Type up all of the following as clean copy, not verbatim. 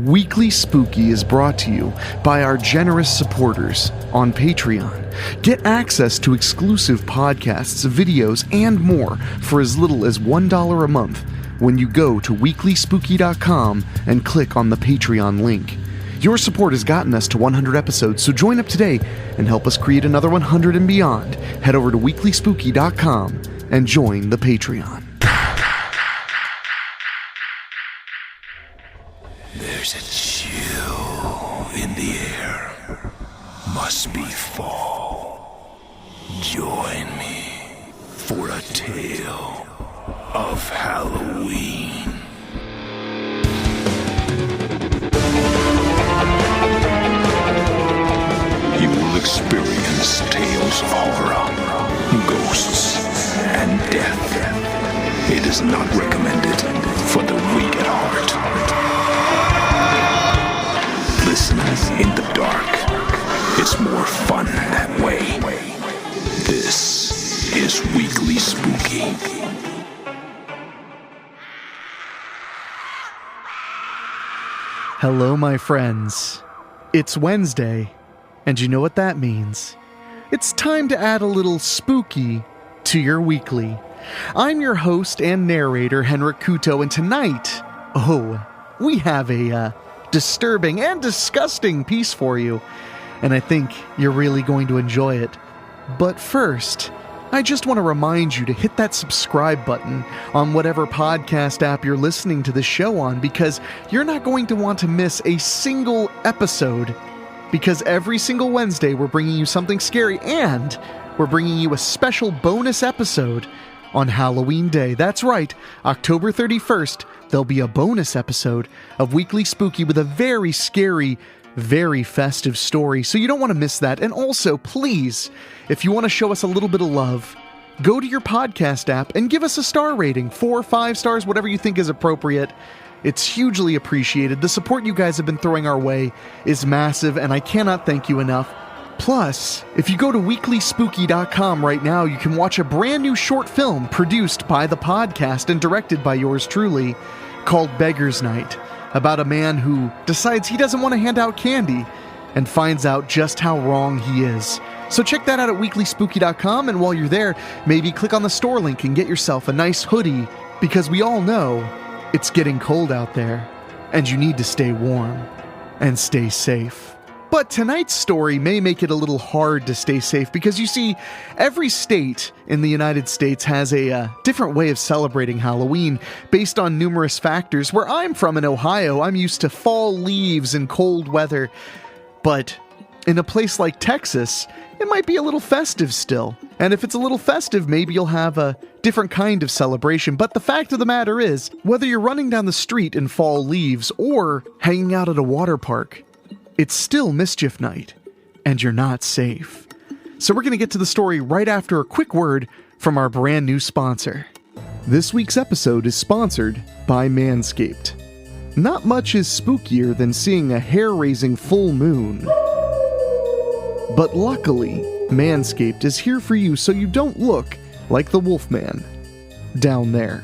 Weekly Spooky is brought to you by our generous supporters on Patreon. Get access to exclusive podcasts, videos, and more for as little as $1 a month when you go to WeeklySpooky.com and click on the Patreon link. Your support has gotten us to 100 episodes, so join up today and help us create another 100 and beyond. Head over to WeeklySpooky.com and join the Patreon. There's a chill in the air. Must be fall. Join me for a tale of Halloween. You will experience tales of horror, ghosts, and death. It is not recommended for the weak at heart. Listen in the dark. It's more fun that way. This is Weekly Spooky. Hello, my friends. It's Wednesday, and you know what that means. It's time to add a little spooky to your weekly. I'm your host and narrator, Henrik Kuto, and tonight, we have a disturbing and disgusting piece for you, and I think you're really going to enjoy it. But first, I just want to remind you to hit that subscribe button on whatever podcast app you're listening to the show on, because you're not going to want to miss a single episode, because every single Wednesday we're bringing you something scary, and we're bringing you a special bonus episode on Halloween Day. That's right, October 31st, there'll be a bonus episode of Weekly Spooky with a very scary, very festive story, so you don't want to miss that. And also, please, if you want to show us a little bit of love, go to your podcast app and give us a star rating, 4 or 5 stars, whatever you think is appropriate. It's hugely appreciated. The support you guys have been throwing our way is massive, and I cannot thank you enough. Plus, if you go to WeeklySpooky.com right now, you can watch a brand new short film produced by the podcast and directed by yours truly, called Beggar's Night, about a man who decides he doesn't want to hand out candy and finds out just how wrong he is. So check that out at WeeklySpooky.com, and while you're there, maybe click on the store link and get yourself a nice hoodie, because we all know it's getting cold out there, and you need to stay warm and stay safe. But tonight's story may make it a little hard to stay safe, because you see, every state in the United States has a different way of celebrating Halloween based on numerous factors. Where I'm from in Ohio, I'm used to fall leaves and cold weather. But in a place like Texas, it might be a little festive still. And if it's a little festive, maybe you'll have a different kind of celebration. But the fact of the matter is, whether you're running down the street in fall leaves or hanging out at a water park, it's still mischief night, and you're not safe. So we're going to get to the story right after a quick word from our brand new sponsor. This week's episode is sponsored by Manscaped. Not much is spookier than seeing a hair-raising full moon. But luckily, Manscaped is here for you so you don't look like the Wolfman down there.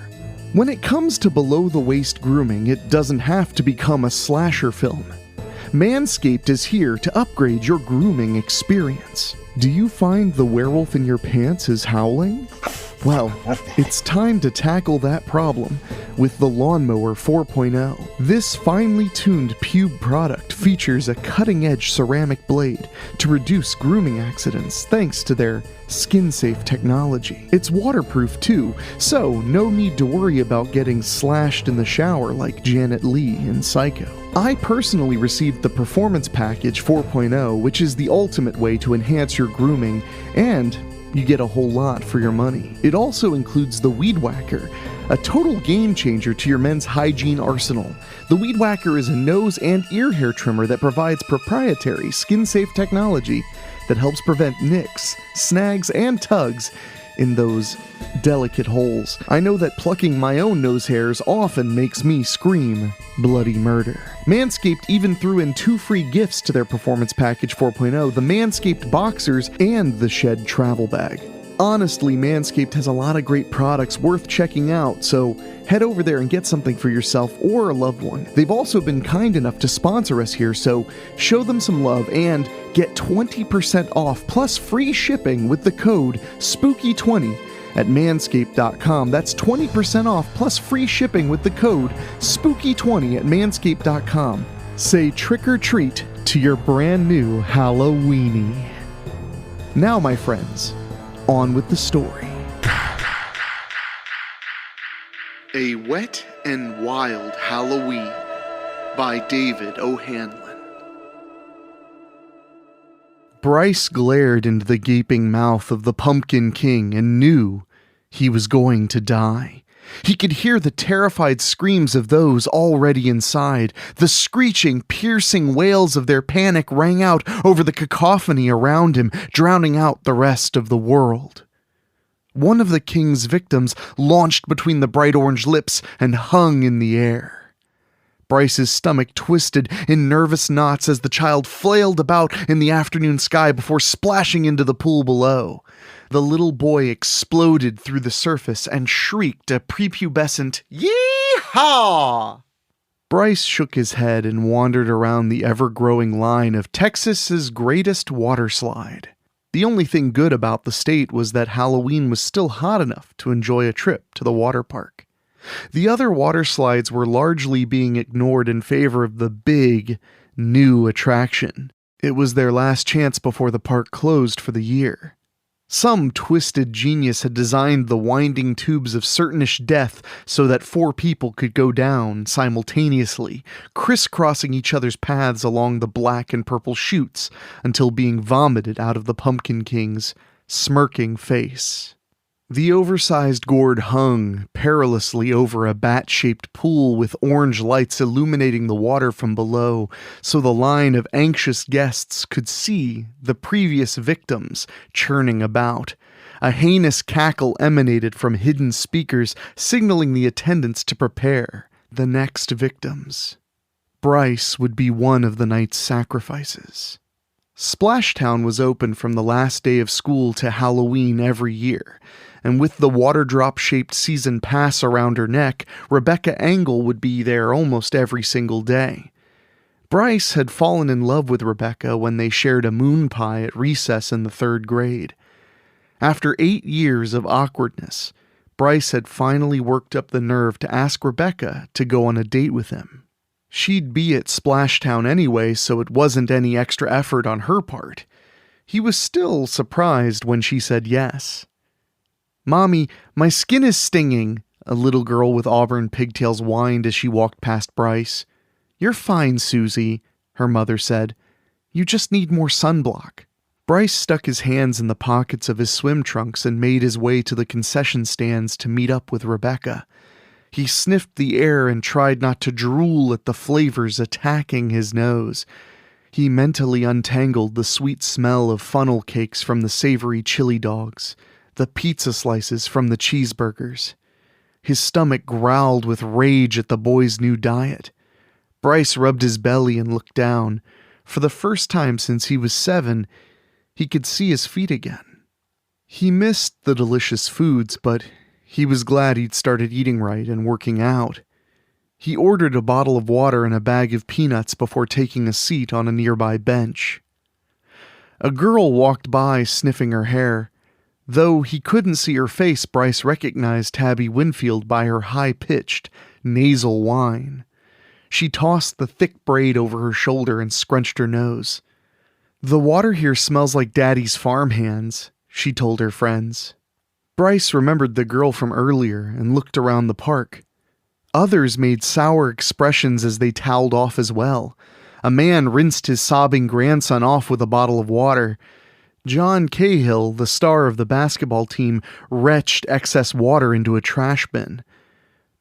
When it comes to below-the-waist grooming, it doesn't have to become a slasher film. Manscaped is here to upgrade your grooming experience. Do you find the werewolf in your pants is howling? Well, it's time to tackle that problem with the Lawnmower 4.0. This finely tuned pube product features a cutting-edge ceramic blade to reduce grooming accidents thanks to their skin-safe technology. It's waterproof too, so no need to worry about getting slashed in the shower like Janet Leigh in Psycho. I personally received the Performance Package 4.0, which is the ultimate way to enhance your grooming, and you get a whole lot for your money. It also includes the Weed Whacker, a total game changer to your men's hygiene arsenal. The Weed Whacker is a nose and ear hair trimmer that provides proprietary skin-safe technology that helps prevent nicks, snags, and tugs in those delicate holes. I know that plucking my own nose hairs often makes me scream bloody murder. Manscaped even threw in 2 free gifts to their Performance Package 4.0, the Manscaped Boxers and the Shed Travel Bag. Honestly, Manscaped has a lot of great products worth checking out, so head over there and get something for yourself or a loved one. They've also been kind enough to sponsor us here, so show them some love and get 20% off plus free shipping with the code SPOOKY20 at manscaped.com. That's 20% off plus free shipping with the code SPOOKY20 at manscaped.com. Say trick or treat to your brand new Halloweenie. Now, my friends, on with the story. A Wet and Wild Halloween by David O'Hanlon. Bryce glared into the gaping mouth of the Pumpkin King and knew he was going to die. He could hear the terrified screams of those already inside. The screeching, piercing wails of their panic rang out over the cacophony around him, drowning out the rest of the world. One of the king's victims launched between the bright orange lips and hung in the air. Bryce's stomach twisted in nervous knots as the child flailed about in the afternoon sky before splashing into the pool below. The little boy exploded through the surface and shrieked a prepubescent "Yee-haw!" Bryce shook his head and wandered around the ever-growing line of Texas's greatest water slide. The only thing good about the state was that Halloween was still hot enough to enjoy a trip to the water park. The other water slides were largely being ignored in favor of the big, new attraction. It was their last chance before the park closed for the year. Some twisted genius had designed the winding tubes of certainish death so that 4 people could go down simultaneously, crisscrossing each other's paths along the black and purple chutes until being vomited out of the Pumpkin King's smirking face. The oversized gourd hung perilously over a bat-shaped pool with orange lights illuminating the water from below, so the line of anxious guests could see the previous victims churning about. A heinous cackle emanated from hidden speakers, signaling the attendants to prepare the next victims. Bryce would be one of the night's sacrifices. Splashtown was open from the last day of school to Halloween every year, and with the water drop-shaped season pass around her neck, Rebecca Angle would be there almost every single day. Bryce had fallen in love with Rebecca when they shared a moon pie at recess in the 3rd grade. After 8 years of awkwardness, Bryce had finally worked up the nerve to ask Rebecca to go on a date with him. She'd be at Splashtown anyway, so it wasn't any extra effort on her part. He was still surprised when she said yes. "Mommy, my skin is stinging," a little girl with auburn pigtails whined as she walked past Bryce. "You're fine, Susie," her mother said. "You just need more sunblock." Bryce stuck his hands in the pockets of his swim trunks and made his way to the concession stands to meet up with Rebecca. He sniffed the air and tried not to drool at the flavors attacking his nose. He mentally untangled the sweet smell of funnel cakes from the savory chili dogs, the pizza slices from the cheeseburgers. His stomach growled with rage at the boy's new diet. Bryce rubbed his belly and looked down. For the first time since he was 7, he could see his feet again. He missed the delicious foods, but he was glad he'd started eating right and working out. He ordered a bottle of water and a bag of peanuts before taking a seat on a nearby bench. A girl walked by sniffing her hair. Though he couldn't see her face, Bryce recognized Tabby Winfield by her high-pitched, nasal whine. She tossed the thick braid over her shoulder and scrunched her nose. "The water here smells like Daddy's farmhands," she told her friends. Bryce remembered the girl from earlier and looked around the park. Others made sour expressions as they toweled off as well. A man rinsed his sobbing grandson off with a bottle of water. John Cahill, the star of the basketball team, retched excess water into a trash bin.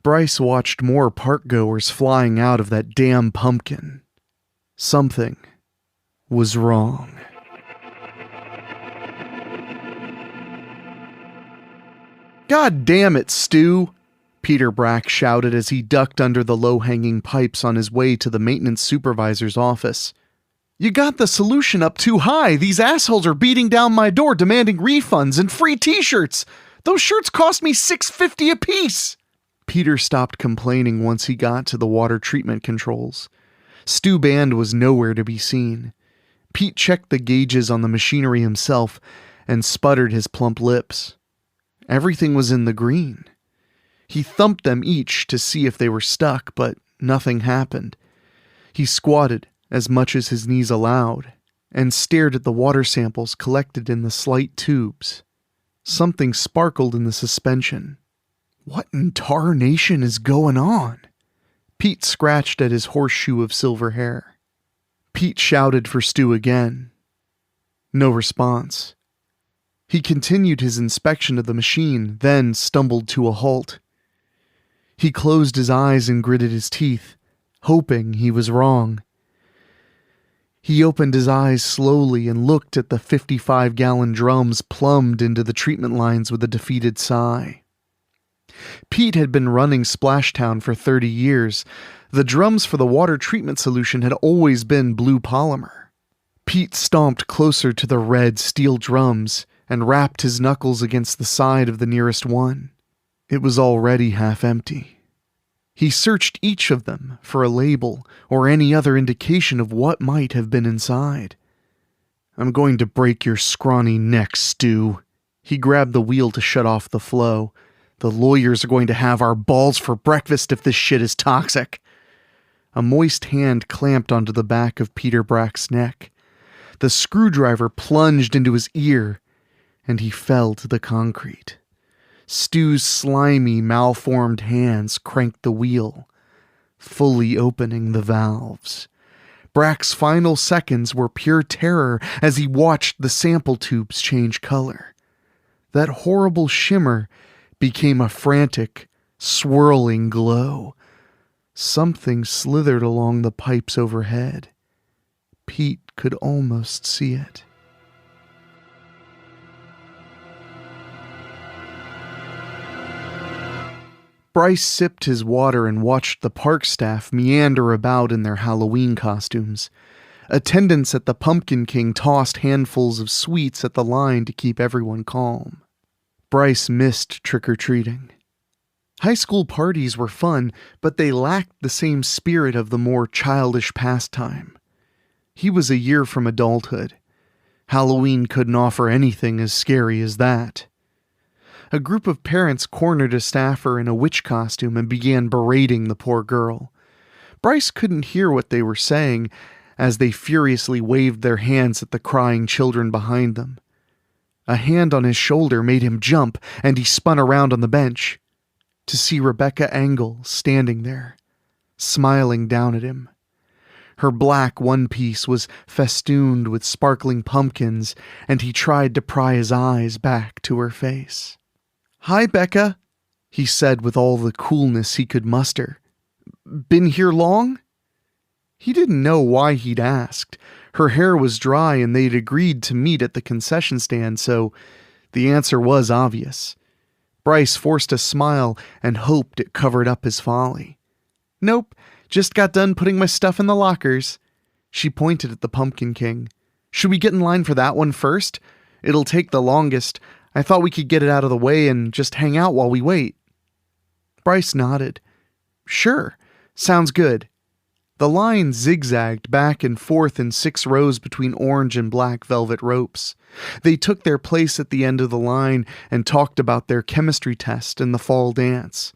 Bryce watched more park-goers flying out of that damn pumpkin. Something was wrong. "God damn it, Stu!" Peter Brack shouted as he ducked under the low-hanging pipes on his way to the maintenance supervisor's office. You got the solution up too high. These assholes are beating down my door demanding refunds and free t-shirts. Those shirts cost me $6.50 a piece. Peter stopped complaining once he got to the water treatment controls. Stu Band was nowhere to be seen. Pete checked the gauges on the machinery himself and sputtered his plump lips. Everything was in the green. He thumped them each to see if they were stuck, but nothing happened. He squatted as much as his knees allowed and stared at the water samples collected in the slight tubes. Something sparkled in the suspension. What in tarnation is going on? Pete scratched at his horseshoe of silver hair. Pete shouted for Stu again. No response. He continued his inspection of the machine, then stumbled to a halt. He closed his eyes and gritted his teeth, hoping he was wrong. He opened his eyes slowly and looked at the 55-gallon drums plumbed into the treatment lines with a defeated sigh. Pete had been running Splashtown for 30 years. The drums for the water treatment solution had always been blue polymer. Pete stomped closer to the red steel drums and rapped his knuckles against the side of the nearest one. It was already half empty. He searched each of them for a label or any other indication of what might have been inside. I'm going to break your scrawny neck, Stu. He grabbed the wheel to shut off the flow. The lawyers are going to have our balls for breakfast if this shit is toxic. A moist hand clamped onto the back of Peter Brack's neck. The screwdriver plunged into his ear, and he fell to the concrete. Stu's slimy, malformed hands cranked the wheel, fully opening the valves. Brack's final seconds were pure terror as he watched the sample tubes change color. That horrible shimmer became a frantic, swirling glow. Something slithered along the pipes overhead. Pete could almost see it. Bryce sipped his water and watched the park staff meander about in their Halloween costumes. Attendants at the Pumpkin King tossed handfuls of sweets at the line to keep everyone calm. Bryce missed trick-or-treating. High school parties were fun, but they lacked the same spirit of the more childish pastime. He was a year from adulthood. Halloween couldn't offer anything as scary as that. A group of parents cornered a staffer in a witch costume and began berating the poor girl. Bryce couldn't hear what they were saying as they furiously waved their hands at the crying children behind them. A hand on his shoulder made him jump, and he spun around on the bench to see Rebecca Engel standing there, smiling down at him. Her black one-piece was festooned with sparkling pumpkins, and he tried to pry his eyes back to her face. "Hi, Becca," he said with all the coolness he could muster. "Been here long?" He didn't know why he'd asked. Her hair was dry and they'd agreed to meet at the concession stand, so the answer was obvious. Bryce forced a smile and hoped it covered up his folly. "Nope, just got done putting my stuff in the lockers." She pointed at the Pumpkin King. "Should we get in line for that one first? It'll take the longest. I thought we could get it out of the way and just hang out while we wait." Bryce nodded. "Sure, sounds good." The line zigzagged back and forth in 6 rows between orange and black velvet ropes. They took their place at the end of the line and talked about their chemistry test and the fall dance.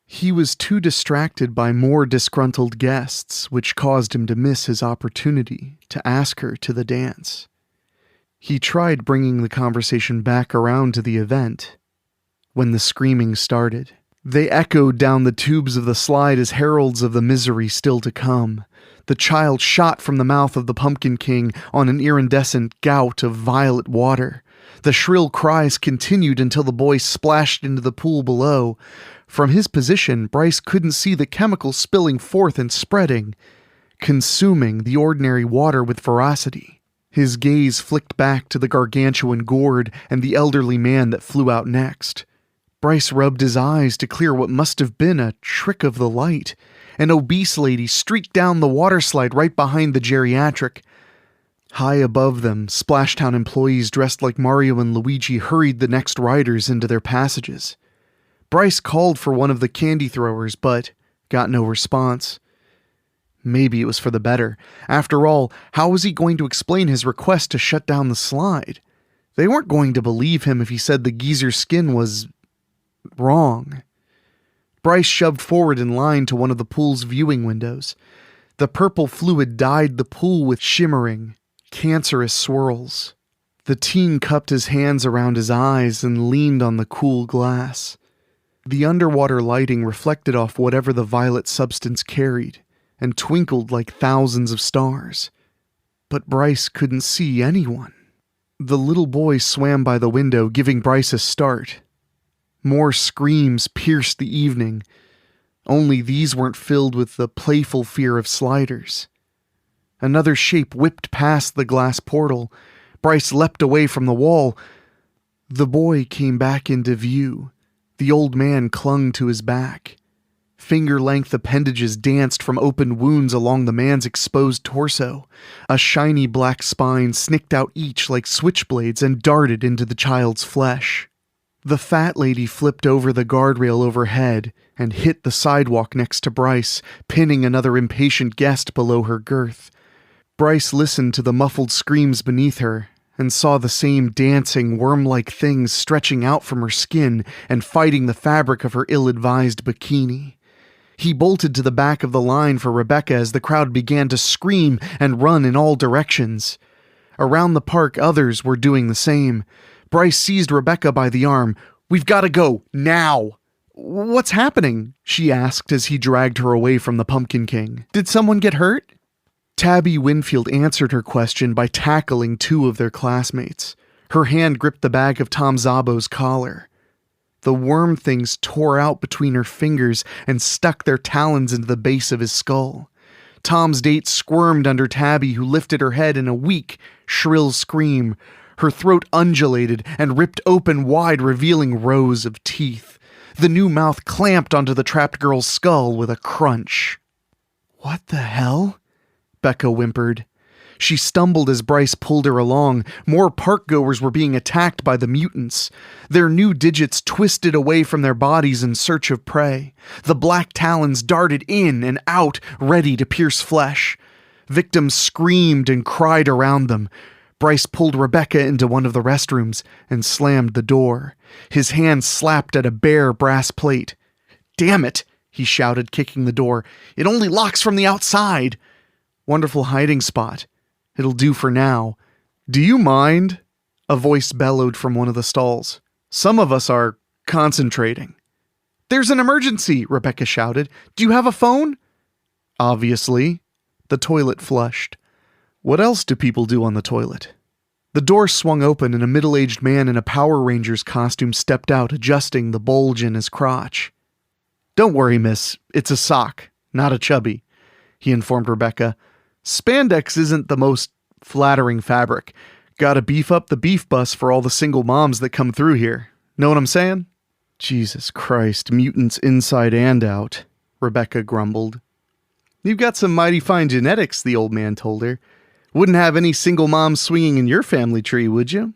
He was too distracted by more disgruntled guests, which caused him to miss his opportunity to ask her to the dance. He tried bringing the conversation back around to the event when the screaming started. They echoed down the tubes of the slide as heralds of the misery still to come. The child shot from the mouth of the Pumpkin King on an iridescent gout of violet water. The shrill cries continued until the boy splashed into the pool below. From his position, Bryce couldn't see the chemicals spilling forth and spreading, consuming the ordinary water with ferocity. His gaze flicked back to the gargantuan gourd and the elderly man that flew out next. Bryce rubbed his eyes to clear what must have been a trick of the light. An obese lady streaked down the water slide right behind the geriatric. High above them, Splashtown employees dressed like Mario and Luigi hurried the next riders into their passages. Bryce called for one of the candy throwers, but got no response. Maybe it was for the better. After all, how was he going to explain his request to shut down the slide? They weren't going to believe him if he said the geezer's skin was wrong. Bryce shoved forward in line to one of the pool's viewing windows. The purple fluid dyed the pool with shimmering, cancerous swirls. The teen cupped his hands around his eyes and leaned on the cool glass. The underwater lighting reflected off whatever the violet substance carried and twinkled like thousands of stars. But Bryce couldn't see anyone. The little boy swam by the window, giving Bryce a start. More screams pierced the evening, only these weren't filled with the playful fear of sliders. Another shape whipped past the glass portal. Bryce leapt away from the wall. The boy came back into view. The old man clung to his back. Finger-length appendages danced from open wounds along the man's exposed torso. A shiny black spine snicked out each like switchblades and darted into the child's flesh. The fat lady flipped over the guardrail overhead and hit the sidewalk next to Bryce, pinning another impatient guest below her girth. Bryce listened to the muffled screams beneath her and saw the same dancing, worm-like things stretching out from her skin and fighting the fabric of her ill-advised bikini. He bolted to the back of the line for Rebecca as the crowd began to scream and run in all directions. Around the park, others were doing the same. Bryce seized Rebecca by the arm. "We've got to go, now!" "What's happening?" she asked as he dragged her away from the Pumpkin King. "Did someone get hurt?" Tabby Winfield answered her question by tackling two of their classmates. Her hand gripped the bag of Tom Zabo's collar. The worm things tore out between her fingers and stuck their talons into the base of his skull. Tom's date squirmed under Tabby, who lifted her head in a weak, shrill scream. Her throat undulated and ripped open wide, revealing rows of teeth. The new mouth clamped onto the trapped girl's skull with a crunch. "What the hell?" Becca whimpered. She stumbled as Bryce pulled her along. More park-goers were being attacked by the mutants. Their new digits twisted away from their bodies in search of prey. The black talons darted in and out, ready to pierce flesh. Victims screamed and cried around them. Bryce pulled Rebecca into one of the restrooms and slammed the door. His hand slapped at a bare brass plate. "Damn it!" he shouted, kicking the door. "It only locks from the outside." "Wonderful hiding spot. It'll do for now." "Do you mind?" a voice bellowed from one of the stalls. "Some of us are concentrating." "There's an emergency!" Rebecca shouted. "Do you have a phone?" "Obviously." The toilet flushed. What else do people do on the toilet? The door swung open and a middle-aged man in a Power Rangers costume stepped out, adjusting the bulge in his crotch. "Don't worry, miss. It's a sock, not a chubby," he informed Rebecca. "Spandex isn't the most flattering fabric. Gotta beef up the beef bus for all the single moms that come through here. Know what I'm saying?" "Jesus Christ, mutants inside and out," Rebecca grumbled. "You've got some mighty fine genetics," the old man told her. "Wouldn't have any single moms swinging in your family tree, would you?"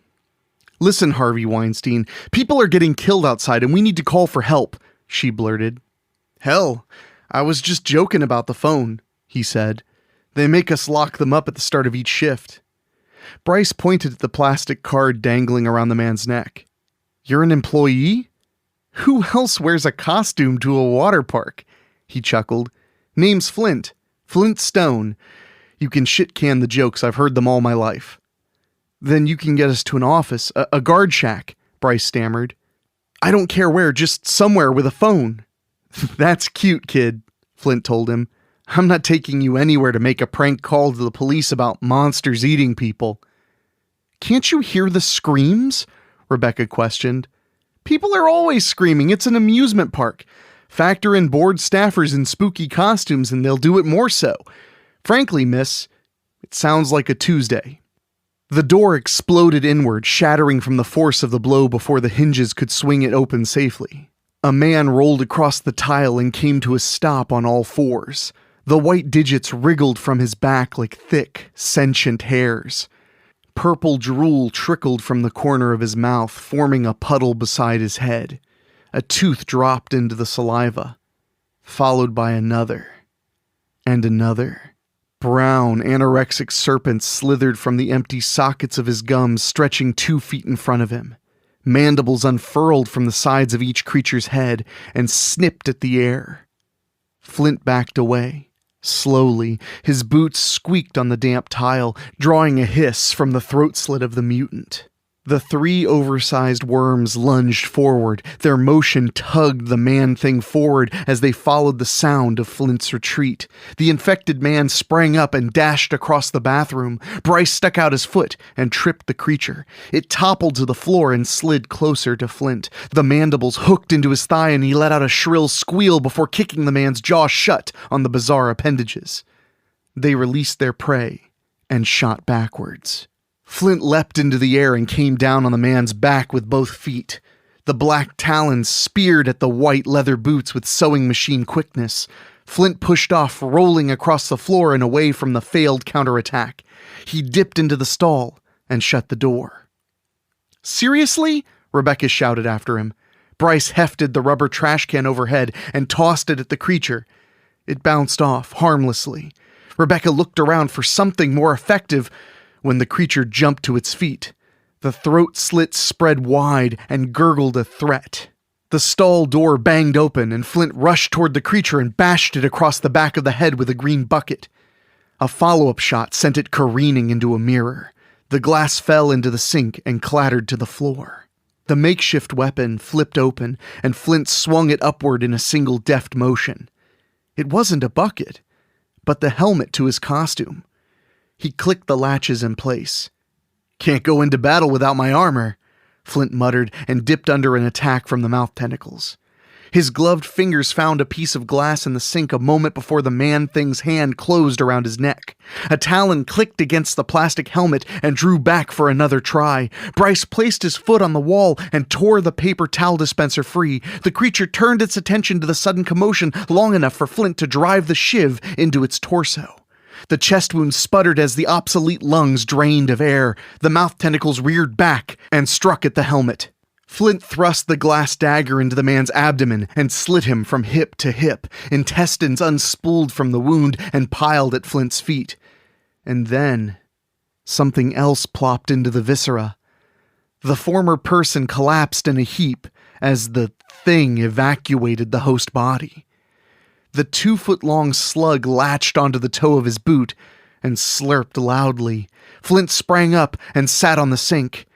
"Listen, Harvey Weinstein, people are getting killed outside and we need to call for help," she blurted. "Hell, I was just joking about the phone," he said. "They make us lock them up at the start of each shift." Bryce pointed at the plastic card dangling around the man's neck. "You're an employee? Who else wears a costume to a water park?" He chuckled. "Name's Flint. Flint Stone. You can shit-can the jokes, I've heard them all my life." "Then you can get us to an office, a guard shack," Bryce stammered. "I don't care where, just somewhere with a phone." "That's cute, kid," Flint told him. "I'm not taking you anywhere to make a prank call to the police about monsters eating people." "Can't you hear the screams?" Rebecca questioned. "People are always screaming. It's an amusement park. Factor in bored staffers in spooky costumes and they'll do it more so. Frankly, miss, it sounds like a Tuesday." The door exploded inward, shattering from the force of the blow before the hinges could swing it open safely. A man rolled across the tile and came to a stop on all fours. The white digits wriggled from his back like thick, sentient hairs. Purple drool trickled from the corner of his mouth, forming a puddle beside his head. A tooth dropped into the saliva, followed by another, and another. Brown, anorexic serpents slithered from the empty sockets of his gums, stretching 2 feet in front of him. Mandibles unfurled from the sides of each creature's head and snipped at the air. Flint backed away. Slowly, his boots squeaked on the damp tile, drawing a hiss from the throat slit of the mutant. The 3 oversized worms lunged forward. Their motion tugged the man-thing forward as they followed the sound of Flint's retreat. The infected man sprang up and dashed across the bathroom. Bryce stuck out his foot and tripped the creature. It toppled to the floor and slid closer to Flint. The mandibles hooked into his thigh and he let out a shrill squeal before kicking the man's jaw shut on the bizarre appendages. They released their prey and shot backwards. Flint leapt into the air and came down on the man's back with both feet. The black talons speared at the white leather boots with sewing machine quickness. Flint pushed off, rolling across the floor and away from the failed counterattack. He dipped into the stall and shut the door. "Seriously?" Rebecca shouted after him. Bryce hefted the rubber trash can overhead and tossed it at the creature. It bounced off, harmlessly. Rebecca looked around for something more effective when the creature jumped to its feet. The throat slit spread wide and gurgled a threat. The stall door banged open and Flint rushed toward the creature and bashed it across the back of the head with a green bucket. A follow-up shot sent it careening into a mirror. The glass fell into the sink and clattered to the floor. The makeshift weapon flipped open and Flint swung it upward in a single deft motion. It wasn't a bucket, but the helmet to his costume. He clicked the latches in place. "Can't go into battle without my armor," Flint muttered and dipped under an attack from the mouth tentacles. His gloved fingers found a piece of glass in the sink a moment before the man-thing's hand closed around his neck. A talon clicked against the plastic helmet and drew back for another try. Bryce placed his foot on the wall and tore the paper towel dispenser free. The creature turned its attention to the sudden commotion long enough for Flint to drive the shiv into its torso. The chest wound sputtered as the obsolete lungs drained of air. The mouth tentacles reared back and struck at the helmet. Flint thrust the glass dagger into the man's abdomen and slit him from hip to hip. Intestines unspooled from the wound and piled at Flint's feet. And then, something else plopped into the viscera. The former person collapsed in a heap as the thing evacuated the host body. The 2-foot-long slug latched onto the toe of his boot and slurped loudly. Flint sprang up and sat on the sink.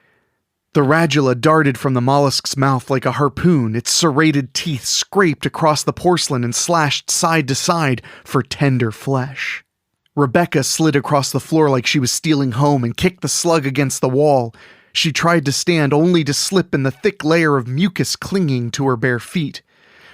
The radula darted from the mollusk's mouth like a harpoon. Its serrated teeth scraped across the porcelain and slashed side to side for tender flesh. Rebecca slid across the floor like she was stealing home and kicked the slug against the wall. She tried to stand only to slip in the thick layer of mucus clinging to her bare feet.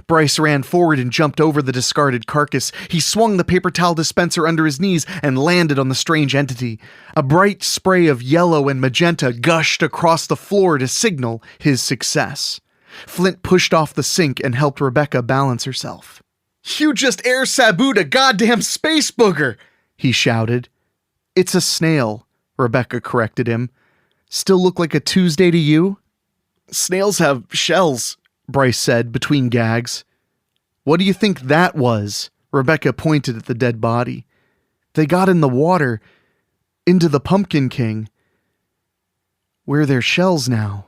Bryce ran forward and jumped over the discarded carcass. He swung the paper towel dispenser under his knees and landed on the strange entity. A bright spray of yellow and magenta gushed across the floor to signal his success. Flint pushed off the sink and helped Rebecca balance herself. "You just air sabooed a goddamn space booger!" he shouted. "It's a snail," Rebecca corrected him. "Still look like a Tuesday to you?" "Snails have shells," Bryce said between gags. "What do you think that was?" Rebecca pointed at the dead body. "They got in the water, into the Pumpkin King. Where are their shells now?"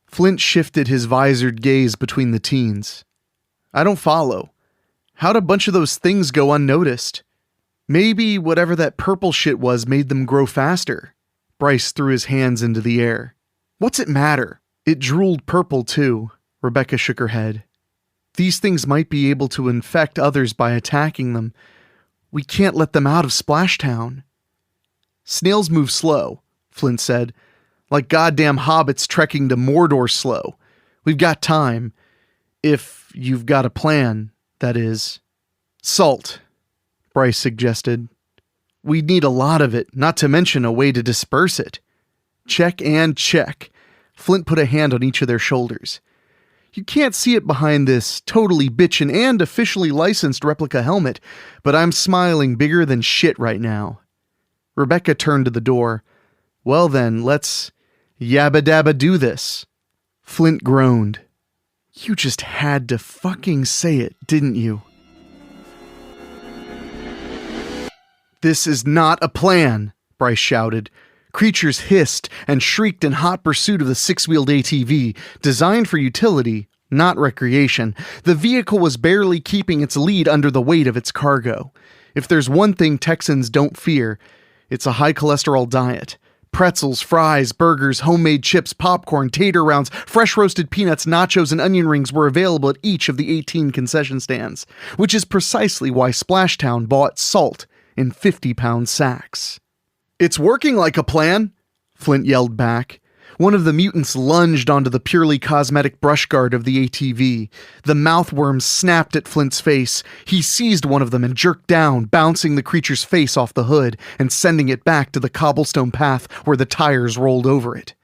Flint shifted his visored gaze between the teens. "I don't follow. How'd a bunch of those things go unnoticed? Maybe whatever that purple shit was made them grow faster." Bryce threw his hands into the air. "What's it matter? It drooled purple too." Rebecca shook her head. "These things might be able to infect others by attacking them. We can't let them out of Splashtown." "Snails move slow," Flint said. "Like goddamn hobbits trekking to Mordor slow. We've got time. If you've got a plan, that is." "Salt," Bryce suggested. "We'd need a lot of it, not to mention a way to disperse it." Check and check. Flint put a hand on each of their shoulders. You can't see it behind this totally bitchin' and officially licensed replica helmet, but I'm smiling bigger than shit right now. Rebecca turned to the door. Well then, let's yabba dabba do this. Flint groaned. You just had to fucking say it, didn't you? This is not a plan, Bryce shouted. Creatures hissed and shrieked in hot pursuit of the six-wheeled ATV, designed for utility, not recreation. The vehicle was barely keeping its lead under the weight of its cargo. If there's one thing Texans don't fear, it's a high-cholesterol diet. Pretzels, fries, burgers, homemade chips, popcorn, tater rounds, fresh roasted peanuts, nachos, and onion rings were available at each of the 18 concession stands, which is precisely why Splashtown bought salt in 50-pound sacks. It's working like a plan, Flint yelled back. One of the mutants lunged onto the purely cosmetic brush guard of the ATV. The mouthworms snapped at Flint's face. He seized one of them and jerked down, bouncing the creature's face off the hood and sending it back to the cobblestone path where the tires rolled over it.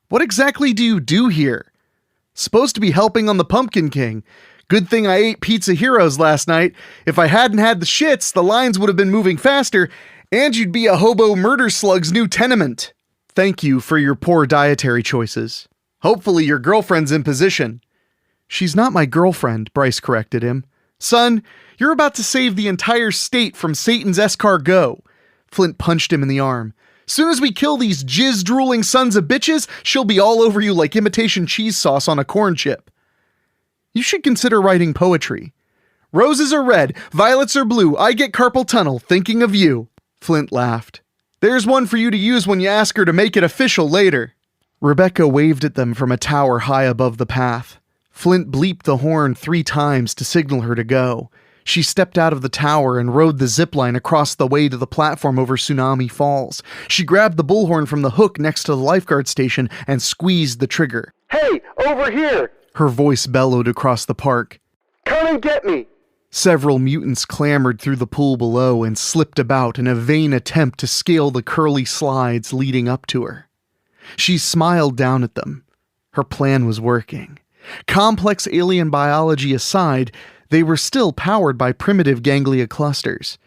What exactly do you do here? Supposed to be helping on the Pumpkin King. Good thing I ate Pizza Heroes last night. If I hadn't had the shits, the lines would have been moving faster, and you'd be a hobo murder slug's new tenement. Thank you for your poor dietary choices. Hopefully your girlfriend's in position. She's not my girlfriend, Bryce corrected him. Son, you're about to save the entire state from Satan's escargot. Flint punched him in the arm. Soon as we kill these jizz-drooling sons of bitches, she'll be all over you like imitation cheese sauce on a corn chip. You should consider writing poetry. Roses are red, violets are blue, I get carpal tunnel thinking of you. Flint laughed. There's one for you to use when you ask her to make it official later. Rebecca waved at them from a tower high above the path. Flint bleeped the horn 3 times to signal her to go. She stepped out of the tower and rode the zipline across the way to the platform over Tsunami Falls. She grabbed the bullhorn from the hook next to the lifeguard station and squeezed the trigger. Hey, over here! Her voice bellowed across the park. Come and get me! Several mutants clambered through the pool below and slipped about in a vain attempt to scale the curly slides leading up to her. She smiled down at them. Her plan was working. Complex alien biology aside, they were still powered by primitive ganglia clusters.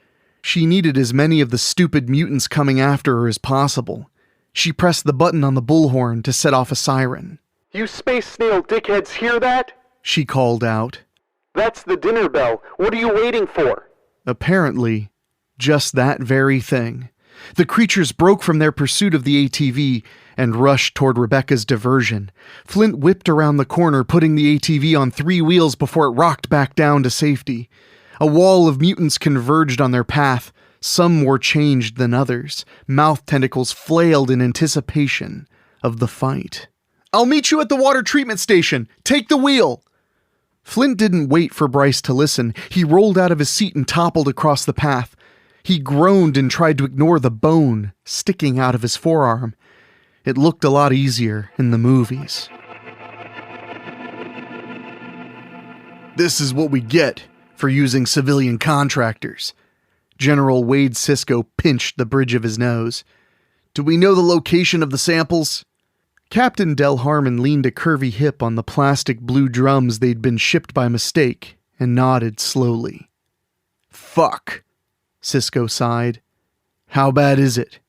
She needed as many of the stupid mutants coming after her as possible. She pressed the button on the bullhorn to set off a siren. You space snail dickheads hear that? She called out. That's the dinner bell. What are you waiting for? Apparently, just that very thing. The creatures broke from their pursuit of the ATV and rushed toward Rebecca's diversion. Flint whipped around the corner, putting the ATV on 3 wheels before it rocked back down to safety. A wall of mutants converged on their path. Some more changed than others. Mouth tentacles flailed in anticipation of the fight. I'll meet you at the water treatment station. Take the wheel. Flint didn't wait for Bryce to listen. He rolled out of his seat and toppled across the path. He groaned and tried to ignore the bone sticking out of his forearm. It looked a lot easier in the movies. This is what we get for using civilian contractors. General Wade Sisko pinched the bridge of his nose. Do we know the location of the samples? Captain Del Harmon leaned a curvy hip on the plastic blue drums they'd been shipped by mistake and nodded slowly. Fuck, Sisko sighed. How bad is it?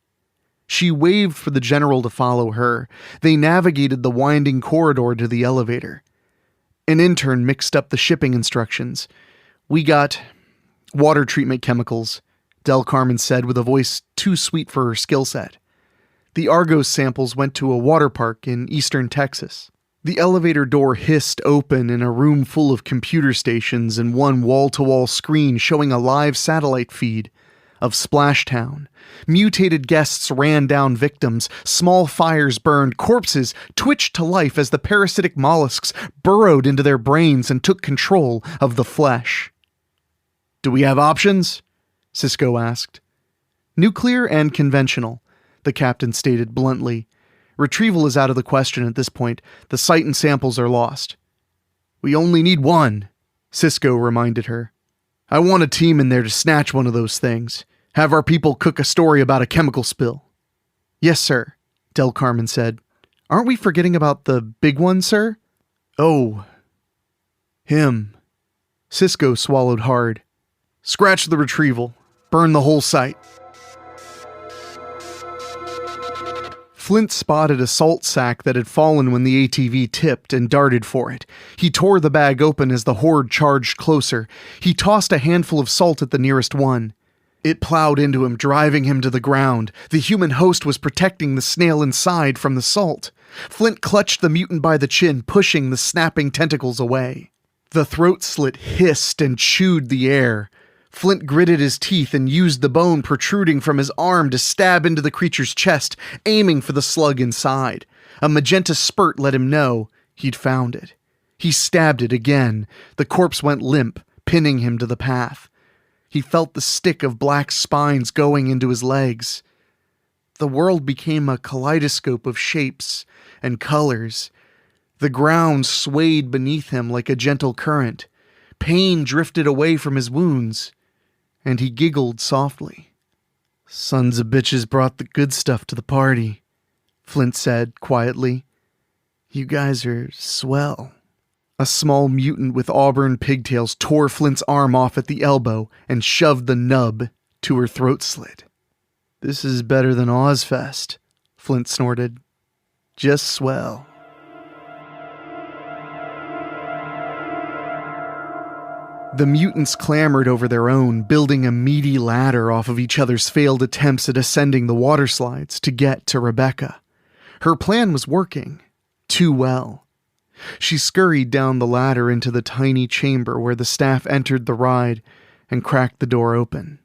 She waved for the general to follow her. They navigated the winding corridor to the elevator. An intern mixed up the shipping instructions. We got water treatment chemicals, Del Carmen said with a voice too sweet for her skill set. The Argos samples went to a water park in eastern Texas. The elevator door hissed open in a room full of computer stations and one wall-to-wall screen showing a live satellite feed of Splashtown. Mutated guests ran down victims, small fires burned, corpses twitched to life as the parasitic mollusks burrowed into their brains and took control of the flesh. Do we have options? Sisko asked. Nuclear and conventional, the captain stated bluntly. Retrieval is out of the question at this point. The site and samples are lost. We only need one, Sisko reminded her. I want a team in there to snatch one of those things. Have our people cook a story about a chemical spill. Yes, sir, Del Carmen said. "Aren't we forgetting about the big one, sir?" "Oh, him." Cisco swallowed hard. "Scratch the retrieval. Burn the whole site." Flint spotted a salt sack that had fallen when the ATV tipped and darted for it. He tore the bag open as the horde charged closer. He tossed a handful of salt at the nearest one. It plowed into him, driving him to the ground. The human host was protecting the snail inside from the salt. Flint clutched the mutant by the chin, pushing the snapping tentacles away. The throat slit hissed and chewed the air. Flint gritted his teeth and used the bone protruding from his arm to stab into the creature's chest, aiming for the slug inside. A magenta spurt let him know he'd found it. He stabbed it again. The corpse went limp, pinning him to the path. He felt the stick of black spines going into his legs. The world became a kaleidoscope of shapes and colors. The ground swayed beneath him like a gentle current. Pain drifted away from his wounds, and he giggled softly. "Sons of bitches brought the good stuff to the party," Flint said quietly. "You guys are swell." A small mutant with auburn pigtails tore Flint's arm off at the elbow and shoved the nub to her throat slit. "This is better than Ozfest," Flint snorted. "Just swell." The mutants clamored over their own, building a meaty ladder off of each other's failed attempts at ascending the water slides to get to Rebecca. Her plan was working. Too well. She scurried down the ladder into the tiny chamber where the staff entered the ride and cracked the door open.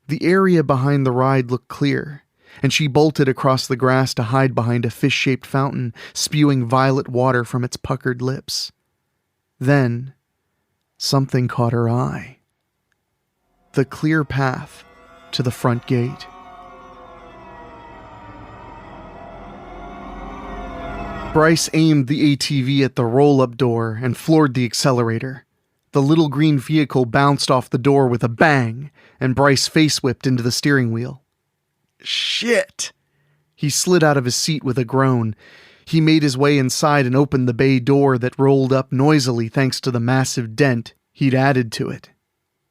The area behind the ride looked clear, and she bolted across the grass to hide behind a fish-shaped fountain spewing violet water from its puckered lips. Then something caught her eye. The clear path to the front gate. Bryce aimed the ATV at the roll-up door and floored the accelerator. The little green vehicle bounced off the door with a bang, and Bryce face-whipped into the steering wheel. "Shit!" He slid out of his seat with a groan. He made his way inside and opened the bay door that rolled up noisily thanks to the massive dent he'd added to it.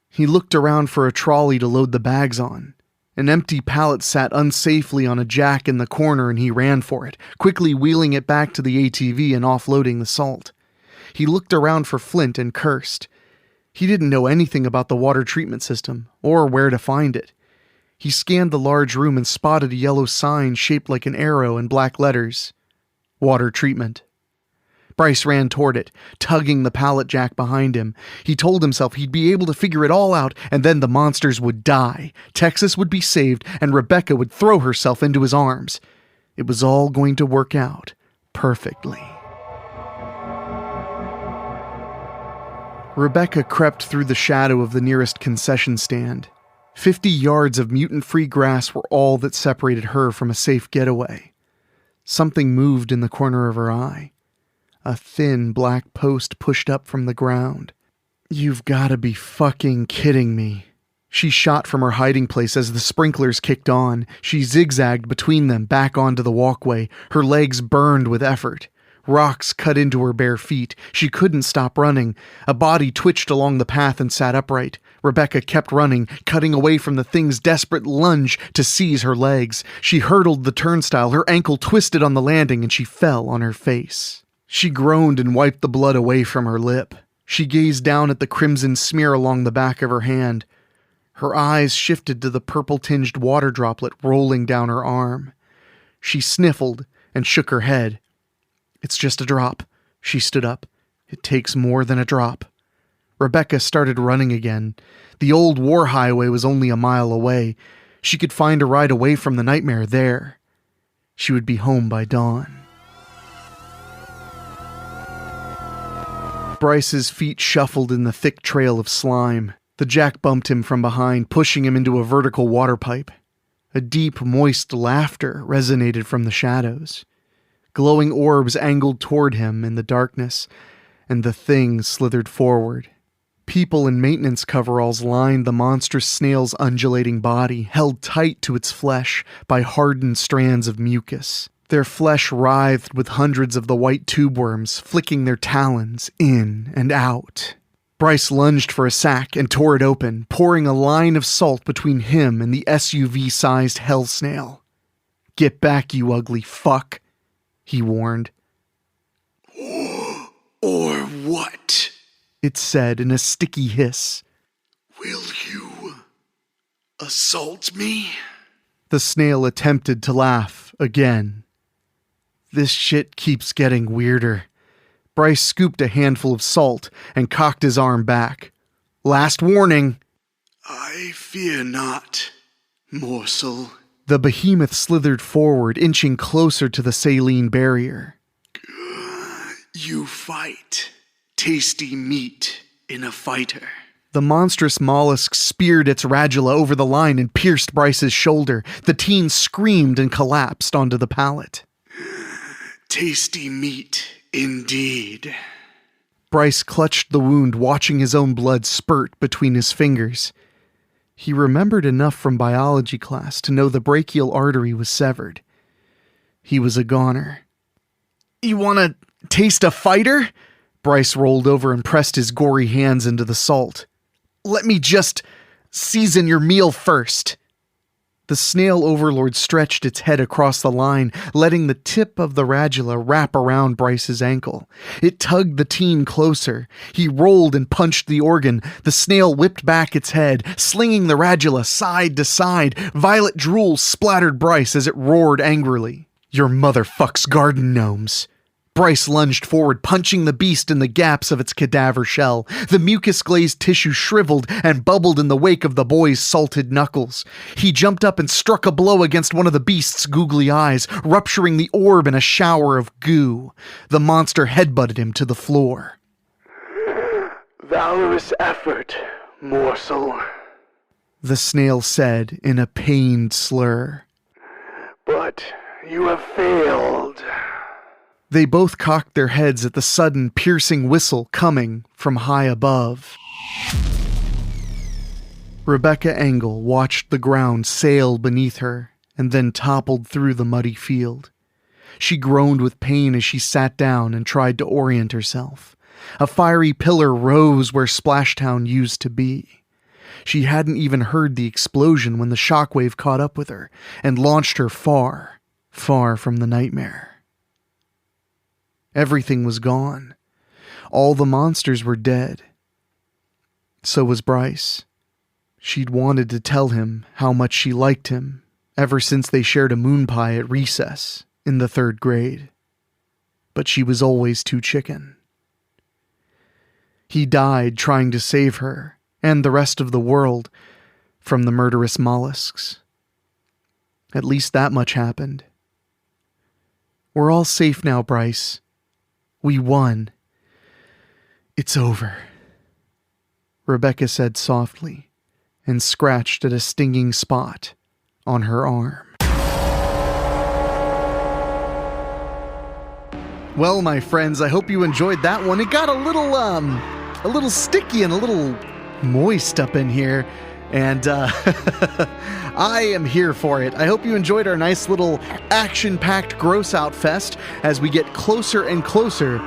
He looked around for a trolley to load the bags on. An empty pallet sat unsafely on a jack in the corner and he ran for it, quickly wheeling it back to the ATV and offloading the salt. He looked around for Flint and cursed. He didn't know anything about the water treatment system or where to find it. He scanned the large room and spotted a yellow sign shaped like an arrow in black letters. Water treatment. Bryce ran toward it, tugging the pallet jack behind him. He told himself he'd be able to figure it all out, and then the monsters would die. Texas would be saved, and Rebecca would throw herself into his arms. It was all going to work out perfectly. Rebecca crept through the shadow of the nearest concession stand. 50 yards of mutant-free grass were all that separated her from a safe getaway. Something moved in the corner of her eye. A thin black post pushed up from the ground. "You've gotta be fucking kidding me." She shot from her hiding place as the sprinklers kicked on. She zigzagged between them back onto the walkway. Her legs burned with effort. Rocks cut into her bare feet. She couldn't stop running. A body twitched along the path and sat upright. Rebecca kept running, cutting away from the thing's desperate lunge to seize her legs. She hurdled the turnstile, her ankle twisted on the landing, and she fell on her face. She groaned and wiped the blood away from her lip. She gazed down at the crimson smear along the back of her hand. Her eyes shifted to the purple-tinged water droplet rolling down her arm. She sniffled and shook her head. "It's just a drop." She stood up. "It takes more than a drop." Rebecca started running again. The old war highway was only a mile away. She could find a ride away from the nightmare there. She would be home by dawn. Bryce's feet shuffled in the thick trail of slime. The jack bumped him from behind, pushing him into a vertical water pipe. A deep, moist laughter resonated from the shadows. Glowing orbs angled toward him in the darkness, and the thing slithered forward. People in maintenance coveralls lined the monstrous snail's undulating body, held tight to its flesh by hardened strands of mucus. Their flesh writhed with hundreds of the white tube worms flicking their talons in and out. Bryce lunged for a sack and tore it open, pouring a line of salt between him and the SUV-sized hell snail. "Get back, you ugly fuck," he warned. "Or what?" it said in a sticky hiss. "Will you assault me?" The snail attempted to laugh again. This shit keeps getting weirder. Bryce scooped a handful of salt and cocked his arm back. "Last warning." "I fear not, morsel." The behemoth slithered forward, inching closer to the saline barrier. "You fight. Tasty meat in a fighter." The monstrous mollusk speared its radula over the line and pierced Bryce's shoulder. The teen screamed and collapsed onto the pallet. "Tasty meat, indeed." Bryce clutched the wound, watching his own blood spurt between his fingers. He remembered enough from biology class to know the brachial artery was severed. He was a goner. "You want to taste a fighter?" Bryce rolled over and pressed his gory hands into the salt. "Let me just season your meal first." The snail overlord stretched its head across the line, letting the tip of the radula wrap around Bryce's ankle. It tugged the teen closer. He rolled and punched the organ. The snail whipped back its head, slinging the radula side to side. Violet drool splattered Bryce as it roared angrily. "Your motherfucks garden gnomes." Bryce lunged forward, punching the beast in the gaps of its cadaver shell. The mucus-glazed tissue shriveled and bubbled in the wake of the boy's salted knuckles. He jumped up and struck a blow against one of the beast's googly eyes, rupturing the orb in a shower of goo. The monster headbutted him to the floor. "Valorous effort, morsel," the snail said in a pained slur. "but you have failed." They both cocked their heads at the sudden, piercing whistle coming from high above. Rebecca Engel watched the ground sail beneath her and then toppled through the muddy field. She groaned with pain as she sat down and tried to orient herself. A fiery pillar rose where Splashtown used to be. She hadn't even heard the explosion when the shockwave caught up with her and launched her far, far from the nightmare. Everything was gone. All the monsters were dead. So was Bryce. She'd wanted to tell him how much she liked him ever since they shared a moon pie at recess in the 3rd grade. But she was always too chicken. He died trying to save her and the rest of the world from the murderous mollusks. At least that much happened. We're all safe now, Bryce. We won. It's over, Rebecca said softly, and scratched at a stinging spot on her arm. Well, my friends, I hope you enjoyed that one. It got a little sticky and a little moist up in here, and I am here for it. I hope you enjoyed our nice little action-packed gross-out fest as we get closer and closer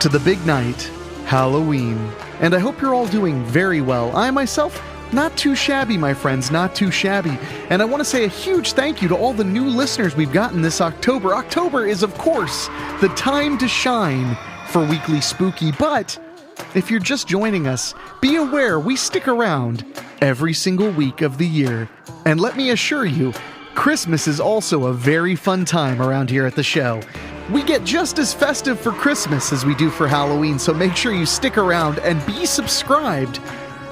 to the big night, Halloween. And I hope you're all doing very well. I myself, not too shabby, my friends, not too shabby. And I want to say a huge thank you to all the new listeners we've gotten this October. October is, of course, the time to shine for Weekly Spooky, but if you're just joining us, be aware we stick around every single week of the year. And let me assure you, Christmas is also a very fun time around here at the show. We get just as festive for Christmas as we do for Halloween, so make sure you stick around and be subscribed.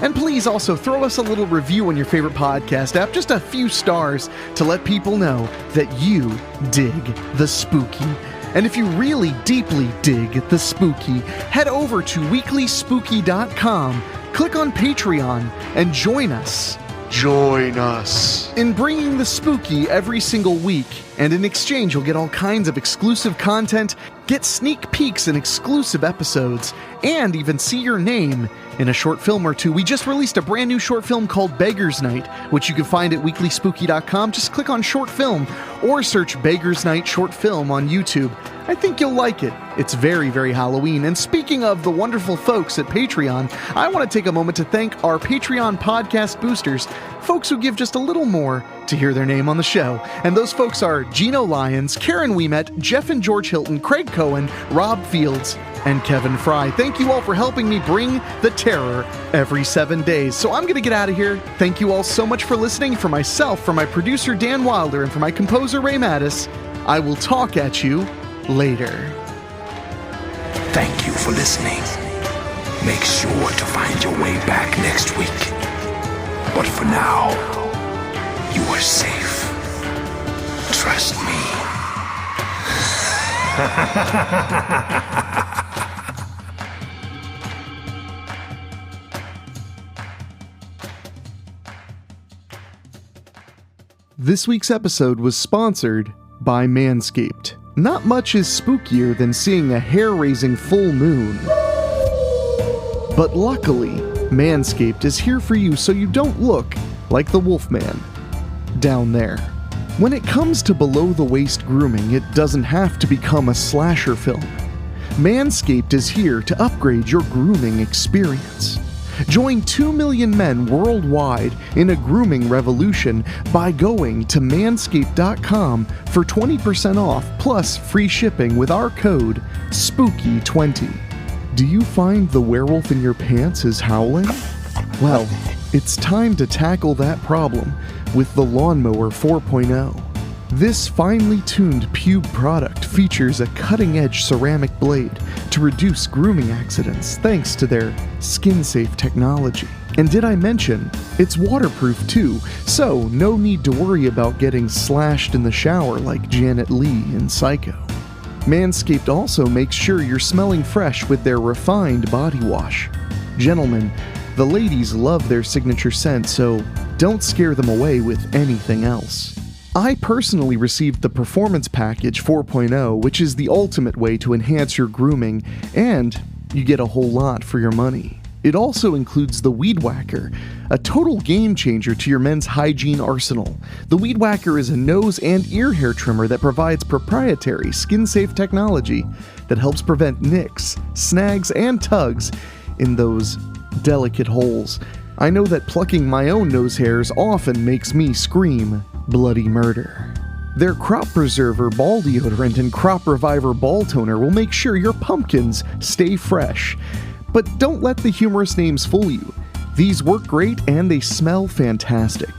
And please also throw us a little review on your favorite podcast app, just a few stars to let people know that you dig the spooky. And if you really deeply dig the spooky, head over to WeeklySpooky.com, click on Patreon, and join us. Join us in bringing the spooky every single week. And in exchange, you'll get all kinds of exclusive content, get sneak peeks in exclusive episodes, and even see your name in a short film or two. We just released a brand new short film called Beggar's Night, which you can find at WeeklySpooky.com. Just click on short film, or search Beggar's Night Short Film on YouTube. I think you'll like it. It's very, very Halloween. And speaking of the wonderful folks at Patreon, I want to take a moment to thank our Patreon podcast boosters, folks who give just a little more to hear their name on the show. And those folks are Gino Lyons, Karen Ouimet, Jeff and George Hilton, Craig Cohen, Rob Fields, and Kevin Fry. Thank you all for helping me bring the terror every 7 days. So I'm going to get out of here. Thank you all so much for listening. For myself, for my producer Dan Wilder, and for my composer Ray Mattis, I will talk at you later. Thank you for listening. Make sure to find your way back next week. But for now, you are safe. Trust me. This week's episode was sponsored by Manscaped. Not much is spookier than seeing a hair-raising full moon. But luckily, Manscaped is here for you so you don't look like the Wolfman down there. When it comes to below-the-waist grooming, it doesn't have to become a slasher film. Manscaped is here to upgrade your grooming experience. Join 2 million men worldwide in a grooming revolution by going to manscaped.com for 20% off plus free shipping with our code SPOOKY20. Do you find the werewolf in your pants is howling? Well, it's time to tackle that problem with the Lawnmower 4.0. This finely tuned pube product features a cutting-edge ceramic blade to reduce grooming accidents thanks to their skin-safe technology. And did I mention, it's waterproof too, so no need to worry about getting slashed in the shower like Janet Leigh in Psycho. Manscaped also makes sure you're smelling fresh with their refined body wash. Gentlemen, the ladies love their signature scent, so don't scare them away with anything else. I personally received the Performance Package 4.0, which is the ultimate way to enhance your grooming, and you get a whole lot for your money. It also includes the Weed Whacker, a total game changer to your men's hygiene arsenal. The Weed Whacker is a nose and ear hair trimmer that provides proprietary skin-safe technology that helps prevent nicks, snags, and tugs in those delicate holes. I know that plucking my own nose hairs often makes me scream bloody murder. Their Crop Preserver Ball Deodorant and Crop Reviver Ball Toner will make sure your pumpkins stay fresh. But don't let the humorous names fool you. These work great and they smell fantastic.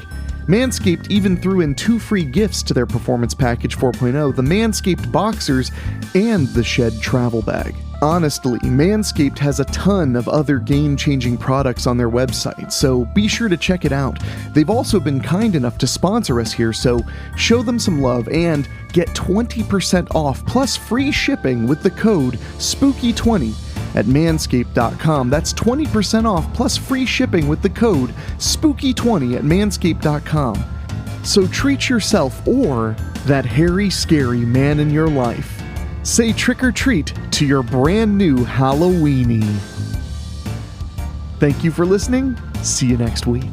Manscaped even threw in 2 free gifts to their Performance Package 4.0, the Manscaped Boxers and the Shed Travel Bag. Honestly, Manscaped has a ton of other game-changing products on their website, so be sure to check it out. They've also been kind enough to sponsor us here, so show them some love and get 20% off plus free shipping with the code SPOOKY20 at manscaped.com. That's 20% off plus free shipping with the code SPOOKY20 at manscaped.com. So treat yourself or that hairy, scary man in your life. Say trick or treat to your brand new Halloweenie. Thank you for listening. See you next week.